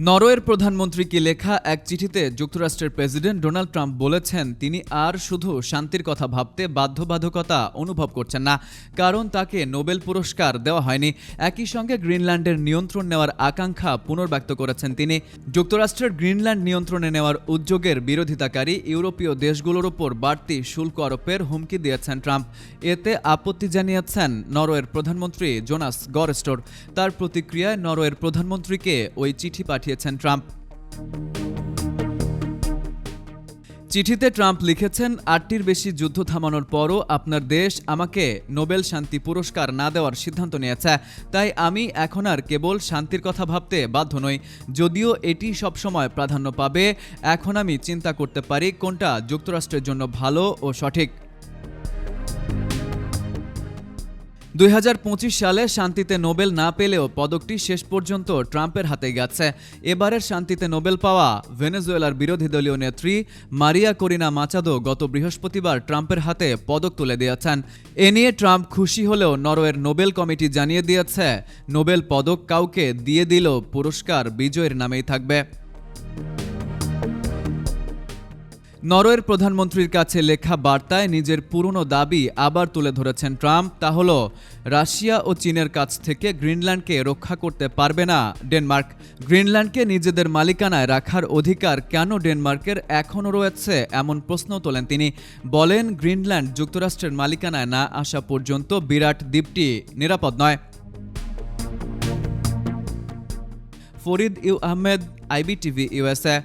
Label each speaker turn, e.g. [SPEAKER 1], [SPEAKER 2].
[SPEAKER 1] নরওয়ের প্রধানমন্ত্রীকে লেখা এক চিঠিতে যুক্তরাষ্ট্রের প্রেসিডেন্ট ডোনাল্ড ট্রাম্প বলেছেন তিনি আর শুধু শান্তির কথা ভাবতে বাধ্যবাধকতা অনুভব করছেন না, কারণ তাকে নোবেল পুরস্কার দেওয়া হয়নি। একই সঙ্গে গ্রিনল্যান্ডের নিয়ন্ত্রণ নেওয়ার আকাঙ্ক্ষা পুনর্ব্যক্ত করেছেন তিনি। যুক্তরাষ্ট্রের গ্রিনল্যান্ড নিয়ন্ত্রণে নেওয়ার উদ্যোগের বিরোধিতাকারী ইউরোপীয় দেশগুলোর ওপর বাড়তি শুল্ক আরোপের হুমকি দিয়েছেন ট্রাম্প। এতে আপত্তি জানিয়েছেন নরওয়ের প্রধানমন্ত্রী জোনাস গরস্টোর। তার প্রতিক্রিয়ায় নরওয়ের প্রধানমন্ত্রীকে ওই চিঠি পাঠিয়েছেন ট্রাম্প। চিঠিতে ট্রাম্প লিখেছেন, ৮টির বেশি যুদ্ধ থামানোর পরও আপনার দেশ আমাকে নোবেল শান্তি পুরস্কার না দেওয়ার সিদ্ধান্ত নিয়েছে, তাই আমি এখন আর কেবল শান্তির কথা ভাবতে বাধ্য নই। যদিও এটি সবসময় প্রাধান্য পাবে, এখন আমি চিন্তা করতে পারি কোনটা যুক্তরাষ্ট্রের জন্য ভালো ও সঠিক। ২০২৫ সালে শান্তিতে নোবেল না পেলেও পদকটি শেষ পর্যন্ত ট্রাম্পের হাতে গেছে। এবারের শান্তিতে নোবেল পাওয়া ভেনেজুয়েলার বিরোধী দলীয় নেত্রী মারিয়া করিনা মাচাদো গত বৃহস্পতিবার ট্রাম্পের হাতে পদক তুলে দিয়েছেন। এ নিয়ে ট্রাম্প খুশি হলেও নরওয়ের নোবেল কমিটি জানিয়ে দিয়েছে, নোবেল পদক কাউকে দিয়ে দিলেও পুরস্কার বিজয়ের নামেই থাকবে। নরওয়ের প্রধানমন্ত্রীর কাছে লেখা বার্তায় নিজের পুরনো দাবি আবার তুলে ধরেছেন ট্রাম্প। তা হলো, রাশিয়া ও চীনের কাছ থেকে গ্রিনল্যান্ডকে রক্ষা করতে পারবে না ডেনমার্ক। গ্রিনল্যান্ডকে নিজেদের মালিকানায় রাখার অধিকার কেন ডেনমার্কের এখনও রয়েছে, এমন প্রশ্ন তোলেন তিনি। বলেন, গ্রিনল্যান্ড যুক্তরাষ্ট্রের মালিকানায় না আসা পর্যন্ত বিরাট দ্বীপটি নিরাপদ নয়। Farid U Ahmed, IBTV USA।